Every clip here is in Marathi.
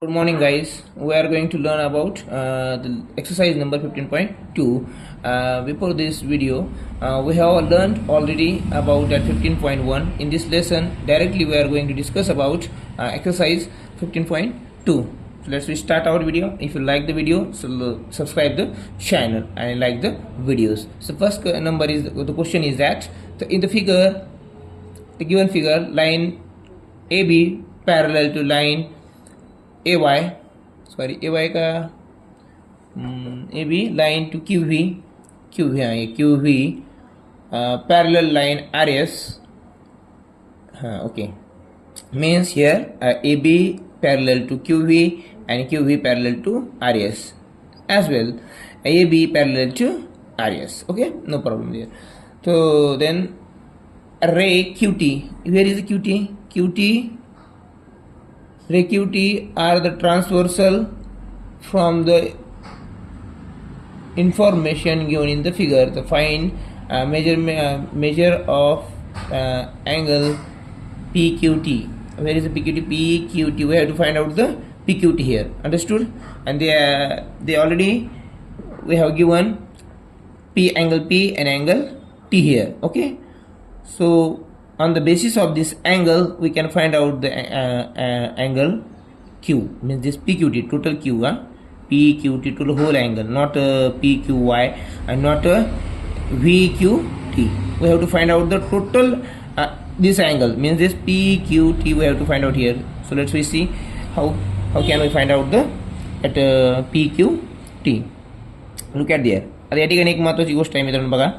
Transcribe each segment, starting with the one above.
Good morning, guys. We are going to learn about the exercise number 15.2. Before this video, we have learned already about that 15.1. In this lesson, directly we are going to discuss about exercise 15.2. So let's start our video. If you like the video, so subscribe the channel and like the videos. So first number is the question is that in the figure, the given figure, line AB parallel to line AY का AB line to QV आहे QV parallel line RS okay, means here AB parallel to QV and QV parallel to RS as well, AB parallel to RS. Okay, no problem there. So then ray QT, where is the QT? Ray QT are the transversal from the information given in the figure. The find measure of angle PQT. Where is the PQT? PQT. We have to find out the PQT here. Understood? And they already we have given angle P and angle T here. Okay. So on the basis of this angle, we can find out the angle Q, means this PQT, total Q, PQT, total whole angle, not PQY and not VQT. We have to find out the total this angle, means this PQT we have to find out here. So let's see how can we find out the at PQT. Look at there. आता या ठिकाणी एक महत्त्वाची गोष्ट आहे मित्रांनो बघा.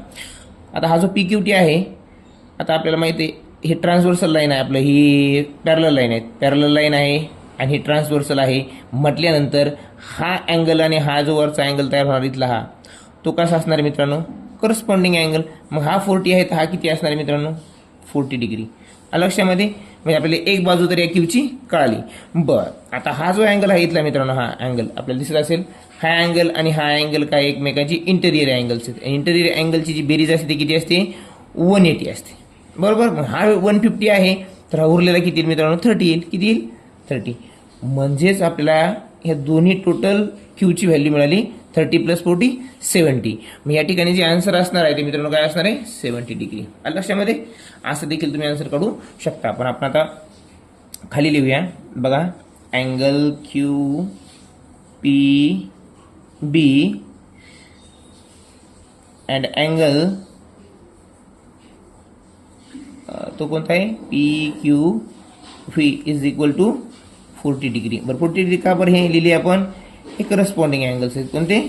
आता हा जो PQT आहे, आता आपल्याला माहिती आहे हे ट्रान्सव्हर्सल लाईन आहे, आपलं ही पॅरलल लाईन आहे आणि ही ट्रान्सव्हर्सल आहे म्हटल्यानंतर हा अँगल आणि हा जो वरचा अँगल तयार होणार इथला हा तो कसा असणार आहे मित्रांनो, करस्पॉन्डिंग अँगल. मग हा 40 आहे तर हा किती असणार आहे मित्रांनो, 40 डिग्री. लक्षामध्ये म्हणजे आपल्याला एक बाजू तर या क्यूची कळाली. बरं, आता हा जो अँगल आहे इथला मित्रांनो, हा अँगल आपल्याला दिसत असेल, हा अँगल आणि हा अँगल काय एकमेकांची इंटेरियर अँगल्स आहेत. इंटेरियर अँगलची जी बेरीज असते ती किती असते, 180 असते. बरोबर. मग हा 150 आहे तर हा उरलेला किती येईल मित्रांनो, 30 येईल. किती येईल, 30. म्हणजेच आपल्याला ह्या दोन्ही टोटल क्यूची व्हॅल्यू मिळाली 30 + 40 70. मग या ठिकाणी जे आन्सर असणार आहे ते मित्रांनो काय असणार आहे, 70 डिग्री. लक्षामध्ये असं देखील तुम्ही आन्सर काढू शकता. पण आपण आता खाली लिहूया बघा, angle Q P B and angle तो कोणता आहे, P Q V is equal to 40 degree. बरं 40 डिग्री का बरं हे लिहिले आपण, हे करस्पॉन्डिंग अँगल्स आहेत. कोणते,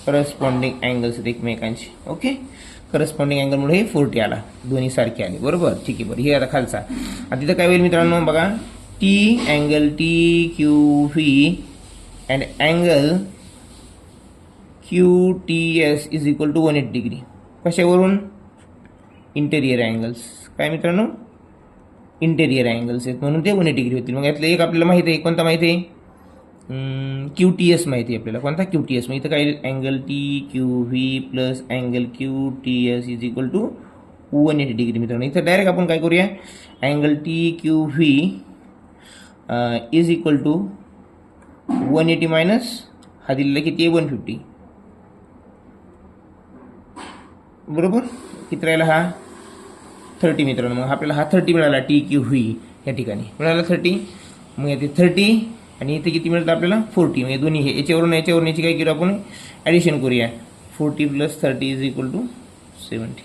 करस्पॉन्डिंग अँगल्स आहेत एकमेकांची. ओके, करस्पॉन्डिंग अँगलमुळे हे 40 आला, दोन्ही सारखे आले. बरोबर, ठीक आहे. बरं हे आता खालचा, आता तिथं काय होईल मित्रांनो बघा, T angle T Q V and angle Q T S is equal to 180 degree. कशावरून, इंटेरियर अँगल्स. काय मित्रांनो, इंटेरियर अँगल्स आहेत म्हणून ते 180 डिग्री होतील. मग यातलं एक आपल्याला माहिती आहे, कोणता माहिती आहे, QTS माहिती आहे आपल्याला. कोणता, QTS. मग इथं काय येईल, angle T Q V plus angle Q T S is equal to 180 degree. मित्रांनो इथं डायरेक्ट आपण काय करूया, angle T Q V is equal to 180 minus हा दिलेला किती आहे, 150. बरोबर, किती राहिला हा, 30 मित्रांनो. मग आपल्याला हा 30 मिळाला, टी क्यू व्ही या ठिकाणी मिळाला 30. मग याचे 30 आणि इथे किती मिळतं आपल्याला, 40. म्हणजे दोन्ही हे याच्यावरून याची काय करू आपण, ॲडिशन करूया. 40 + 30 इज इक्वल टू 70.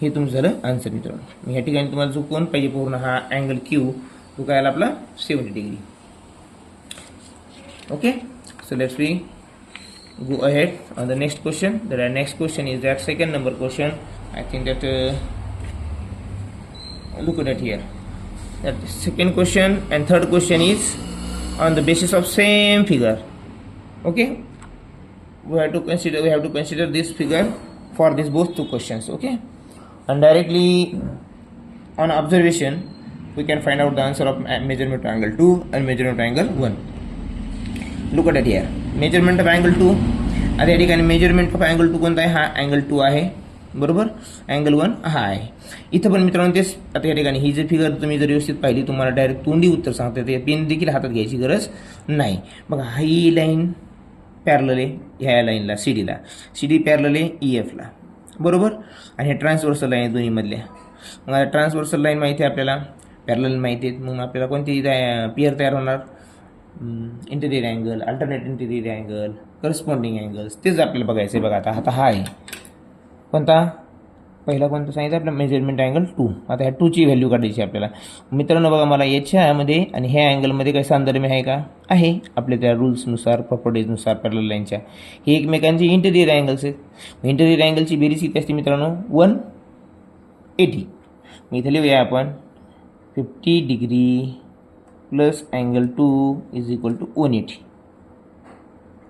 हे तुमचं झालं आन्सर मित्रांनो. मग या ठिकाणी तुम्हाला जो कोण पाहिजे पूर्ण हा अँगल क्यू तो काय आला आपला 70 degree. Okay, so let's we go ahead on the next question. The next question is that second number question. I think that look at that here. That second question and third question is on the basis of same figure. Okay, we have to consider this figure for these both two questions. Okay, and directly on observation we can find out the answer of measurement of angle 2 and measurement of angle 1. Look at it here, measurement of angle 2. आता या ठिकाणी मेजरमेंट ऑफ अँगल 2 कोणता आहे, हा अँगल 2 आहे. बरोबर. अँगल 1 हा आहे. इथं पण मित्रांनो तेच. आता या ठिकाणी ही जी फिगर तुम्ही जर व्यवस्थित पाहिली तुम्हाला डायरेक्ट तोंडी उत्तर सांगता येते, पेन देखील हातात घ्यायची गरज नाही. बघा ही लाईन पॅरलल आहे ह्या लाईनला सी डी पॅरलल आहे EFला, बरोबर. आणि हे ट्रान्सव्हर्सल लाईन आहे दोन्हीमधल्या. मग ट्रान्सव्हर्सल लाईन माहिती आहे आपल्याला, पॅरलल माहिती आहेत, मग आपल्याला कोणती पेअर तयार होणार, interior angle, alternate interior angle, corresponding angles, तेच आपल्याला बघायचं आहे. बघा आता हा आहे कोणता, पहिला कोणता सांगितलं आपलं, मेजरमेंट अँगल 2. आता ह्या 2ची व्हॅल्यू काढायची आपल्याला. मित्रांनो बघा मला याच्यामध्ये आणि ह्या अँगलमध्ये काही साधर्म्य आहे का, आहे आपल्या त्या रूल्सनुसार प्रॉपर्टीजनुसार पॅरलल लाईनच्या. हे एकमेकांचे इंटेरियर अँगल्स आहेत. इंटेरियर अँगलची बेरीज किती असते मित्रांनो, 180. मग इथे लिहूया आपण 50 degree plus angle 2 is equal to 180,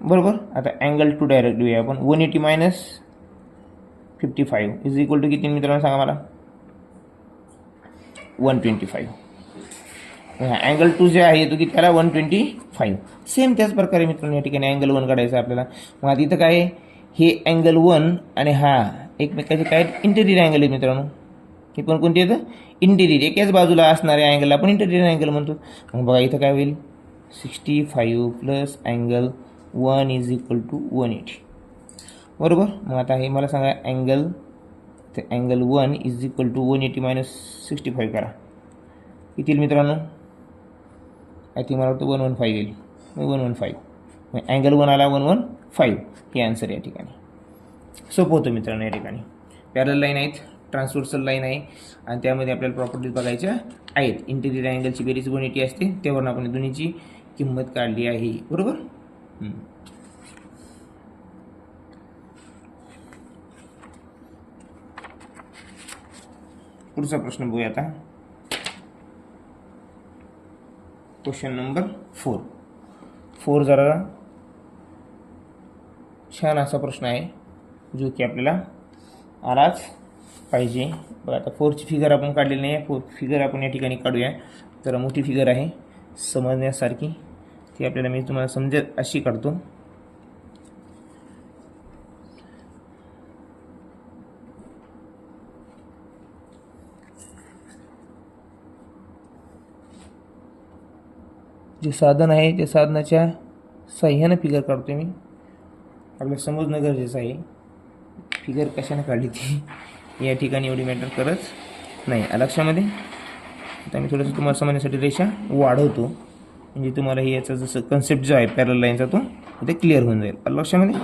बरोबर. आता अँगल 2 डायरेक्ट लिहूया आपण, 180 मायनस 55 इज इक्वल टू किती मित्रांनो सांगा मला, 125. अँगल 2 जे आहे तो किती त्याला 125. सेम त्याच प्रकारे मित्रांनो या ठिकाणी अँगल 1 काढायचं आपल्याला. मग आता इथं काय आहे, हे अँगल 1 आणि हा एकमेकाचे काय इंटेरियर अँगल आहे मित्रांनो. हे पण कोणते येतं, इंटेरियर, एकाच बाजूला असणाऱ्या अँगलला आपण इंटेरियर अँगल म्हणतो. मग बघा इथं काय होईल, 65 plus angle 1 is equal to 180, बरोबर. मग आता हे मला सांगा angle 1 is equal to 180 minus 65 करा, किती येईल मित्रांनो, आय थिंक मला वाटतं 115 येईल. 115 मग अँगल 1 आला 115, हे आन्सर या ठिकाणी. सोपं होतं मित्रांनो. या ठिकाणी पॅरलल लाईन आहेत, ट्रान्सव्हर्सल लाईन आहे आणि त्यामध्ये आपल्याला प्रॉपर्टीज बघायच्या आहेत. इंटेरियर अँगलची बेरीज 180 असते, त्यावरून आपण दोन्हीची किंमत काढली आहे, बरोबर. पुढचा प्रश्न बघूया आता. क्वेश्चन नंबर 4 जरा छान असा प्रश्न आहे जो की आपल्याला आलाच पाहिजे. बघा आता 4ची फिगर आपण काढलेली नाही, 4 फिगर आपण या ठिकाणी काढूया. जरा मोठी फिगर आहे समजण्यासारखी, ती आपल्याला मी तुम्हाला समजेल अशी काढतो. जे साधन आहे त्या साधनाच्या साह्यानं फिगर काढतो मी, आपल्याला समजणं गरजेचं आहे. फिगर कशाने काढली ती या ठिकाणी एवढी मॅटर करत नाही, लक्षामध्ये. आता मी थोडंसं तुम्हाला समजण्यासाठी रेषा वाढवतो, म्हणजे तुम्हाला हे याचा जसं कन्सेप्ट जो आहे पॅरलल लाईनचा तो इथे क्लिअर होऊन जाईल, लक्षामध्ये.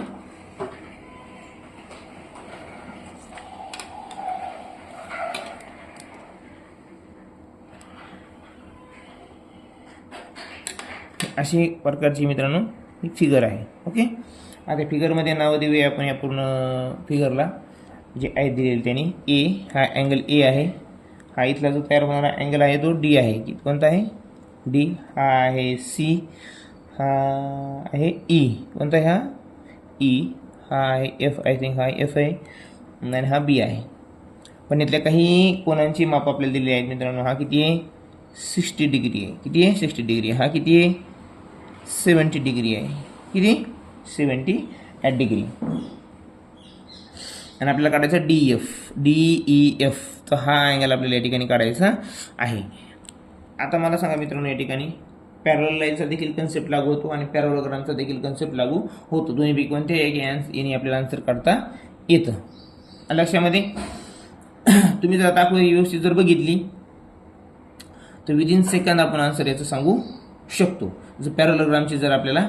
अशी प्रकारची मित्रांनो ही फिगर आहे. ओके. आता फिगरमध्ये नावं देऊया आपण या पूर्ण फिगरला, जे आहे दिलेले त्यांनी. ए हा अँगल ए आहे, हा इथला जो तयार होणारा अँगल आहे तो डी आहे. कोणता आहे, डी. हा आहे सी, हा आहे ई. कोणता आहे, हा ई. हा आहे एफ, आय थिंक हा एफ आहे, आणि हा बी आहे. पण इथल्या काही कोणांची माप आपल्याला दिलेली आहेत मित्रांनो. हा किती आहे, 60 डिग्री आहे. किती आहे, 60 डिग्री. हा किती आहे, 70 डिग्री आहे. किती, 70 डिग्री. आणि आपल्याला काढायचा DEF, तर हा अँगल आपल्याला या ठिकाणी काढायचा आहे. आता मला सांगा मित्रांनो, या ठिकाणी पॅरलल लाईनचा देखील कन्सेप्ट लागू होतो आणि पॅरलॉग्रामचा देखील कन्सेप्ट लागू होतो. दोन्हीपैकी कोणते याने आपल्याला आन्सर काढता येतं, लक्षामध्ये. तुम्ही जर आता आकृती व्यवस्थित जर बघितली तर विदिन सेकंद आपण आन्सर याचं सांगू शकतो, जर पॅरलॉग्रामची जर आपल्याला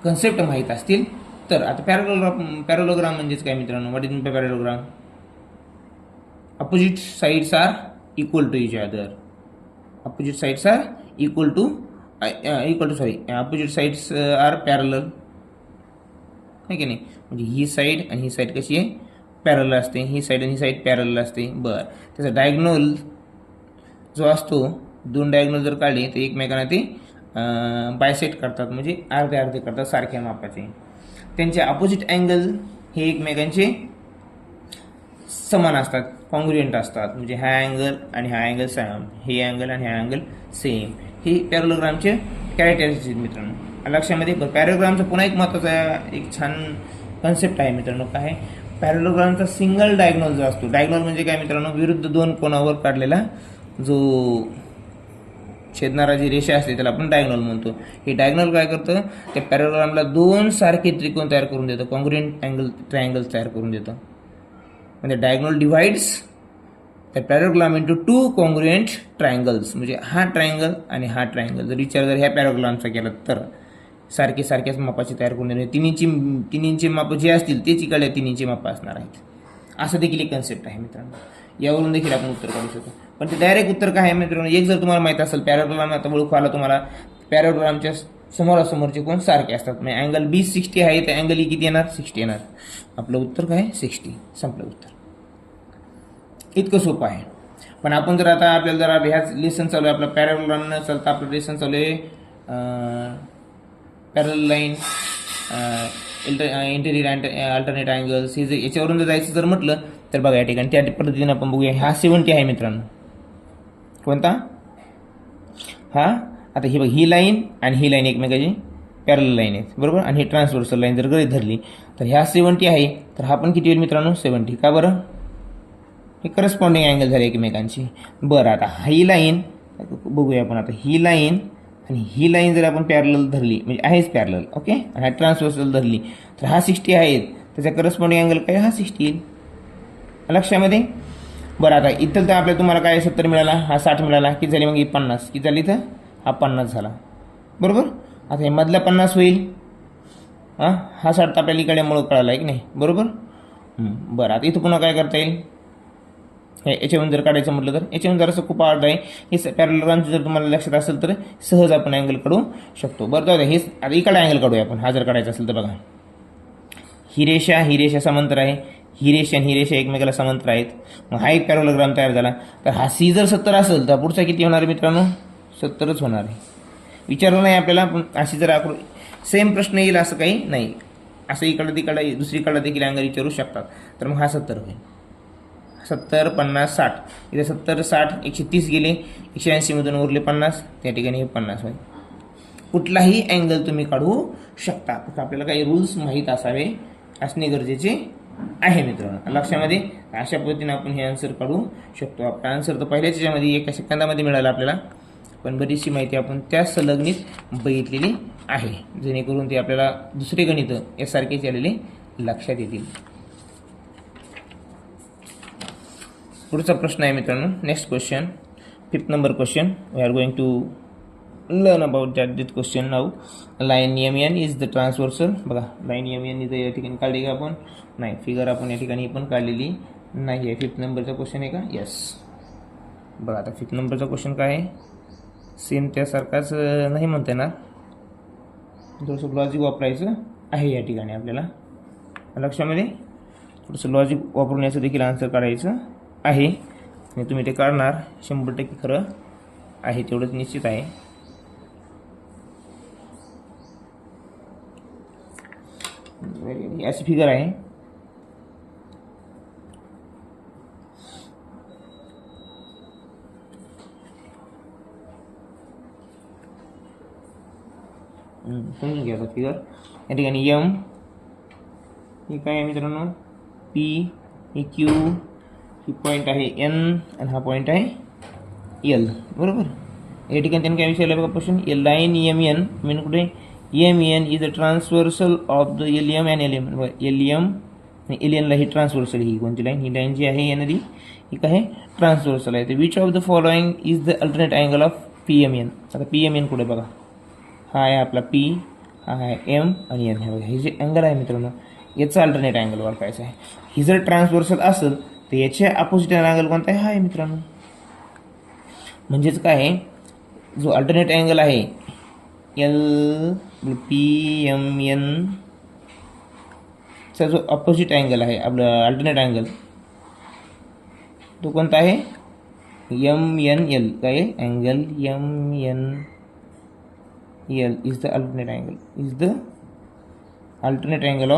कन्सेप्ट माहीत असतील तर. आता पॅरलॉग्राम म्हणजेच काय मित्रांनो, what is parallelogram? Opposite sides are equal to each other. Opposite sides are equal to opposite sides are parallel, आहे की नाही. म्हणजे ही साईड आणि ही साईड कशी आहे, पॅरलल असते. ही साईड आणि ही साईड पॅरलल असते. बरं, त्याचा डायगोनल जो असतो, दोन डायगोनल जर काढले तर एकमेकांना ते बायसेट करतात, म्हणजे अर्धे अर्धे करतात सारख्या मापाचे. त्यांचे अपोजिट अँगल हे एकमेकांचे समान असतात, कॉन्ग्रुएंट असतात. म्हणजे हा अँगल आणि हा अँगल सेम, हे अँगल आणि हा अँगल सेम. हे पॅरलॉग्रामचे कॅरेक्टरिस्टिक्स मित्रांनो, लक्षामध्ये. पॅरलॉग्रामचा पुन्हा एक महत्त्वाचा एक छान कन्सेप्ट आहे मित्रांनो, काय आहे, पॅरलोग्रामचा सिंगल डायगोनल जो असतो, डायगोनल म्हणजे काय मित्रांनो, विरुद्ध दोन कोणावर काढलेला जो छेदणारा जी रेषा असते त्याला आपण डायगोनल म्हणतो. हे डायगोनल काय करतं, त्या पॅरलोग्रामला दोन सारखे त्रिकोण तयार करून देतं, कॉन्ग्रुएंट अँगल ट्रायंगल तयार करून देतं. म्हणजे diagonal divides the parallelogram into two congruent triangles. म्हणजे हा ट्रायंगल आणि हा ट्रायंगल जर विचार जर ह्या पॅराग्रामचा केला तर सारख्याच मापाचे तयार करून देणे. तिन्हींचे माप जे असतील तेच इकडे 3 इंची माप असणार आहेत. असं देखील एक कन्सेप्ट आहे मित्रांनो. यावरून देखील आपण उत्तर काढू शकतो. पण ते डायरेक्ट उत्तर काय आहे मित्रांनो, एक जर तुम्हाला माहित असेल पॅराग्राम, आता ओळखू आला तुम्हाला, पॅराग्रामच्या समोरासमोरचे कोण सारखे असतात. म्हणजे अँगल बी 60 आहे तर अँगल ई किती येणार, 60 येणार. आपलं उत्तर काय, 60. संपलं उत्तर. इतकं सोपं आहे. पण आपण जर आता आपल्याला जरा ह्याच लेसन चालू आहे, आपलं पॅरल न चालता आपलं लेसन चालू आहे पॅरल लाईन, इंटेरियर अल्टरनेट अँगल्स. हे जर याच्यावरून जर जायचं जर म्हटलं तर बघा या ठिकाणी त्या पद्धतीने आपण बघूया. हा 70 आहे मित्रांनो. कोणता हा, आता ही बघ, ही लाईन आणि ही लाईन एकमेकाची पॅरल लाईन आहेत बरोबर, आणि ही ट्रान्सव्हर्सल लाईन जर गृहीत धरली तर ह्या 70 आहे, तर हा पण किती होईल मित्रांनो, 70. का बरं, हे करस्पॉन्डिंग अँगल झाले एकमेकांची. बरं, आता ही लाईन बघूया आपण. आता ही लाईन आणि ही लाईन जर आपण पॅरल धरली, म्हणजे आहेच पॅरल, ओके, आणि हा ट्रान्सव्हर्सल धरली तर हा 60 आहे, त्याचा करस्पॉन्डिंग अँगल काय, हा 60 येईल. लक्षामध्ये. बरं, आता इथं तर आपल्या तुम्हाला काय 70 मिळाला, हा 60 मिळाला, किती झाली मग ही 50, किती झाली तर हा 50 झाला बरोबर. आता हे मधला 50 होईल, हा 60 आपल्याला इकडे मुळे कळाला आहे की नाही बरोबर. बरं, आता इथं पुन्हा काय करता येईल, याच्यावरून जर काढायचं म्हटलं तर याच्यावरून जरासं खूप आवड आहे. हे पॅरलोग्रामचं जर तुम्हाला लक्षात असेल तर सहज आपण अँगल काढू शकतो. बरं, जाऊ द्या, हेच आता इकडे अँगल काढूया आपण. हा जर काढायचा असेल तर बघा, ही रेषा समांतर आहे, ही रेषा आणि ही रेषा एकमेकाला समांतर आहेत. मग हा एक पॅरलोग्राम तयार झाला. तर हा सी जर 70 असेल तर पुढचा किती होणार मित्रांनो, 70च होणार आहे. विचारलं नाही आपल्याला, पण अशी जर सेम प्रश्न येईल असं काही नाही. असं इकडं तिकडं दुसरीकडं देखील अँगल विचारू शकतात. तर मग हा 70 होईल. 70, 50, 60. इथे 70, 60, 130 गेले, 180 मधून उरले 50, त्या ठिकाणी हे 50 होईल. कुठलाही अँगल तुम्ही काढू शकता, फक्त आपल्याला काही रूल्स माहीत असावे असणे गरजेचे आहे मित्रांनो. लक्षामध्ये अशा पद्धतीने आपण हे आन्सर काढू शकतो. आपला आन्सर तर पहिल्याच याच्यामध्ये 1 सेकंदामध्ये मिळाला आपल्याला, पण बरीचशी माहिती आपण त्या संलग्नित बघितलेली आहे, जेणेकरून ते आपल्याला दुसरे गणित यासारखेच आलेले लक्षात येतील. पुढचा प्रश्न आहे मित्रांनो, next question, 5th number question. We are going to learn about this question now. Line MN is the transversal. बघा, लाईन MN इज या ठिकाणी काढली का आपण, नाही, फिगर आपण या ठिकाणी पण काढलेली नाही आहे. 5th नंबरचा क्वेश्चन आहे का, यस. बघा, आता 5th नंबरचा क्वेश्चन काय आहे, सेम त्यासारखाच नाही म्हणता येणार, थोडंसं लॉजिक वापरायचं आहे या ठिकाणी आपल्याला. लक्षामध्ये थोडंसं लॉजिक वापरून याचं देखील आन्सर काढायचं आहे, आणि तुम्ही ते काढणार 100% खरं आहे, तेवढंच निश्चित आहे. अशी फिगर आहे. समजून घ्या फिगर. या ठिकाणी M ही काय आहे मित्रांनो, P, ही Q, ही पॉईंट आहे N, आणि हा पॉईंट आहे L बरोबर. या ठिकाणी त्यांनी काय विचारलं बघा क्वेश्चन, लाईन MN मीन कुठे, MN is the transversal of the LM and LM. LM आणि LN ही ट्रान्सव्हर्सल, ही कोणती लाईन, ही लाईन जी आहे या नदी ही काय ट्रान्सव्हर्सल आहे. तर which of the following is the alternate angle of PMN. आता PMN कुठे बघा, हा आहे आपला P, हा आहे M आणि N. हे बघा, हे जे अँगल आहे मित्रांनो याचा अल्टरनेट अँगल ओळखायचा आहे. ही जर ट्रान्सव्हर्सल असेल तर याच्या अपोजिट अँगल कोणता आहे, हा आहे मित्रांनो. म्हणजेच काय आहे, जो अल्टरनेट अँगल आहे LPMN चा जो अपोजिट अँगल आहे आपलं अल्टरनेट अँगल, तो कोणता आहे, MNL. काय angle MNL is the alternate angle, is the alternate angle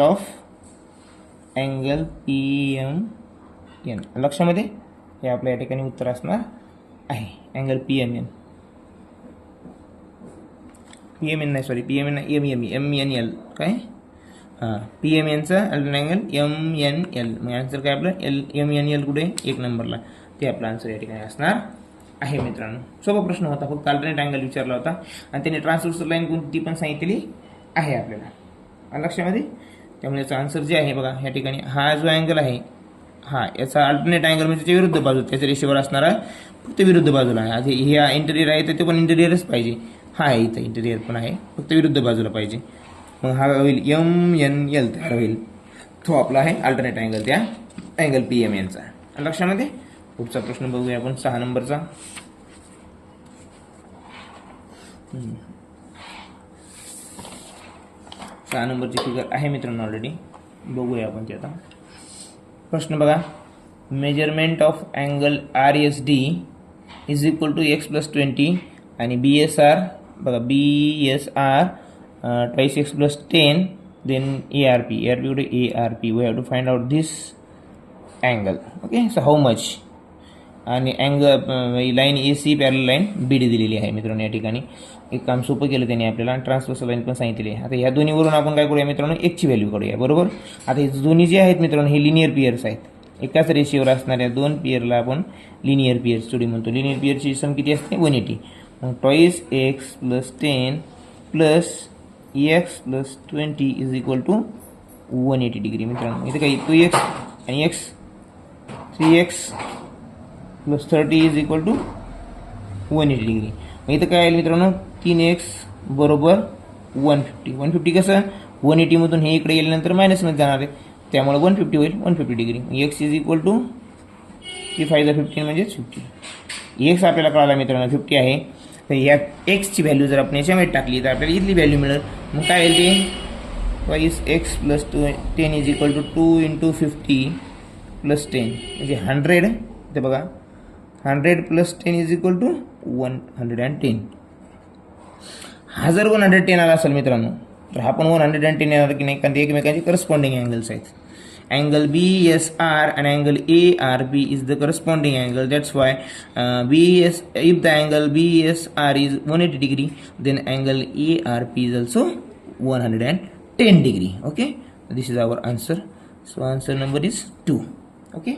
of angle PMN. लक्षामध्ये हे आपल्या या ठिकाणी उत्तर असणार आहे, अँगल PMN. PMN नाही, सॉरी PMN नाही, MNL काय, हां PMNचा अल्टरनेट अँगल MNL. मग आन्सर काय आपलं MNL कुठे 1 नंबरला, ते आपला आन्सर या ठिकाणी असणार आहे मित्रांनो. सोपा प्रश्न होता, फक्त अल्टरनेट अँगल विचारला होता आणि त्याने ट्रान्सव्हर्सल लाईन कोणती पण सांगितलेली आहे आपल्याला लक्षामध्ये. त्यामुळे याचा आन्सर जे आहे बघा या ठिकाणी, हा जो अँगल आहे हा याचा अल्टरनेट अँगल म्हणजे त्याच्या विरुद्ध बाजू, त्याच्या रेषेवर असणारा फक्त विरुद्ध बाजूला आहे. आधी ह्या इंटेरियर आहे तर ते पण इंटेरियरच पाहिजे, हा आहे इथं इंटेरियर पण आहे, फक्त विरुद्ध बाजूला पाहिजे. मग हा होईल MNL तयार होईल, तो आपला आहे अल्टरनेट अँगल त्या अँगल PMNचा. लक्षामध्ये. पुढचा प्रश्न बघूया आपण 6 नंबरचा. 6 नंबरची फिगर आहे मित्रांनो ऑलरेडी, बघूया आपण ते आता. प्रश्न बघा, measurement of angle RSD is equal to x + 20 आणि BSR बघा BSR twice x + 10 then ARP कुठे ARP. we have to find out this angle. okay, so how much. आणि अँगल लाईन AC पॅरल लाईन BD दिलेली आहे मित्रांनो या ठिकाणी. एक काम सोपं केलं त्याने आपल्याला, ट्रान्सव्हर्सल लाईन पण सांगितलेली आहे. आता ह्या दोन्हीवरून आपण काय करूया मित्रांनो, एकची व्हॅल्यू काढूया. बरोबर. आता हे दोन्ही जे आहेत मित्रांनो हे लिनियर पियर्स आहेत, एकाच रेषेवर असणाऱ्या दोन पियरला आपण लिनियर पियर्स जोडी म्हणतो. लिनियर पियरची सम किती असते 180. मग twice x + 10 plus x + 20 is equal to 180 degree मित्रांनो. इथे काही 2x आणि x 3x + 30 is equal to 180 degree. मग इथं काय आहे मित्रांनो 3x बरोबर 150 कसं 180 मधून हे इकडे गेल्यानंतर मायनसमध्ये जाणार आहे, त्यामुळे 150 होईल 150 degree. x is equal to 3 5 15 म्हणजे 50. x आपल्याला कळाला मित्रांनो 50 आहे, तर या एक्सची व्हॅल्यू जर आपण याच्यामध्ये टाकली तर आपल्याला इथली व्हॅल्यू मिळेल. मग काय येईल ते twice x + 10 is equal to 2 × 50 + 10 म्हणजे 100. ते बघा 100 + 10 इज इक्वल टू 110. हा जर 110 आला असेल मित्रांनो तर हा पण 110 येणार की नाही, कारण ते एकमेकांचे करस्पॉन्डिंग अँगल्स आहेत. angle BSR and angle ARB is the corresponding angle. That's why if the angle BSR is 180 degree, then angle ARB is also 110 degree. Okay, this is our answer. So answer number is 2. Okay,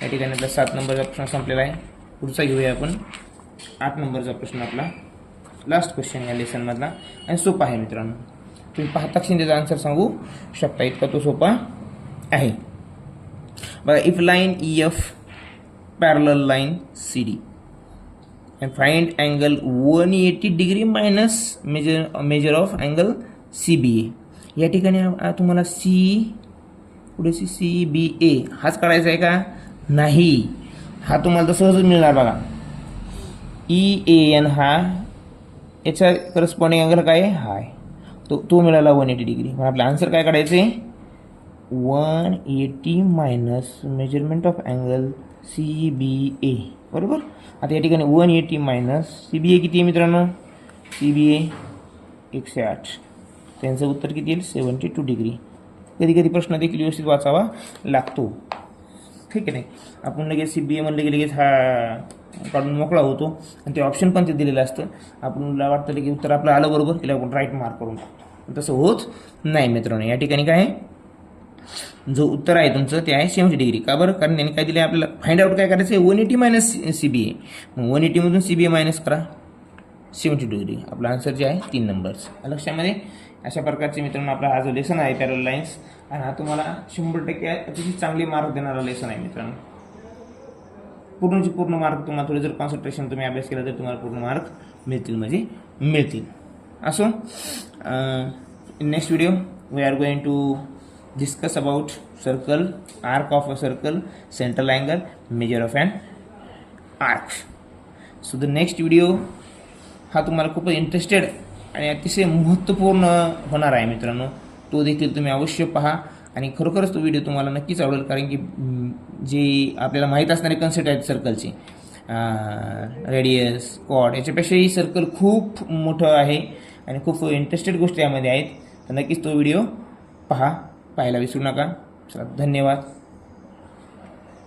या ठिकाणी आपला 7 नंबरचा प्रश्न संपलेला आहे. पुढचा घेऊया आपण 8 नंबरचा प्रश्न, आपला लास्ट क्वेश्चन या लेसन मधला आणि सोपा आहे मित्रांनो. तुम्ही पाहता त्याचा आन्सर सांगू शकता, इतका तो सोपा आहे बघा. If line EF parallel line CD and find angle 180 degree minus measure of angle CBA. या ठिकाणी तुम्हाला पुढे CBA हाच काढायचा आहे का नाही, हा तुम्हाला तर सहजच मिळणार बघा. EAN हा याचा करस्पॉन्डिंग अँगल काय आहे, हाय तो मिळाला 180 डिग्री. मग आपला आन्सर काय काढायचं आहे 180 minus measurement of angle CBA. बरोबर. आता या ठिकाणी 180 मायनस CBA किती आहे मित्रांनो, CBA 108, त्यांचं उत्तर किती येईल 72 डिग्री. कधी कधी प्रश्न देखील व्यवस्थित वाचावा लागतो, ठीक आहे नाही. आपण लगेच CBA म्हणलं की लगेच हा काढून मोकळा होतो आणि ते ऑप्शन पण ते दिलेलं असतं. आपल्याला वाटतं की उत्तर आपलं आलं बरोबर, त्याला आपण राईट मार्क करून टाकतो, तसं होत नाही मित्रांनो. या ठिकाणी काय आहे, जो उत्तर आहे तुमचं ते आहे 70 डिग्री. का बरं, कारण त्यांनी काय दिले आपल्याला फाइंड आउट काय करायचं आहे 180 मायनस CBA. मग 180 मधून CBA मायनस करा 70 डिग्री. आपला आन्सर जे आहे 3 नंबर्स लक्षामध्ये. अशा प्रकारचे मित्रांनो आपला हा जो लेसन आहे पॅरलल लाईन्स, आणि हा तुम्हाला 100% अतिशय चांगले मार्क देणारा लेसन आहे मित्रांनो. पूर्णचे पूर्ण मार्क तुम्हाला, थोडे जर कॉन्सन्ट्रेशन तुम्ही अभ्यास केला तर तुम्हाला पूर्ण मार्क मिळतील म्हणजे मिळतील. असो, next video we are going to discuss about circle, arc of a circle, central angle, measure of an arc. So the next video हा तुम्हाला खूप इंटरेस्टेड आणि अतिशय महत्त्वपूर्ण होणार आहे मित्रांनो. तो देखील तुम्ही अवश्य पहा आणि खरोखरच तो व्हिडिओ तुम्हाला नक्कीच आवडेल, कारण की जे आपल्याला माहीत असणारे कन्सेप्ट आहेत सर्कलचे, रेडियस, कॉर्ड, याच्यापेक्षाही सर्कल खूप मोठं आहे आणि खूप इंटरेस्टेड गोष्टी यामध्ये आहेत. तर नक्कीच तो व्हिडिओ पाहायला विसरू नका. चला, धन्यवाद.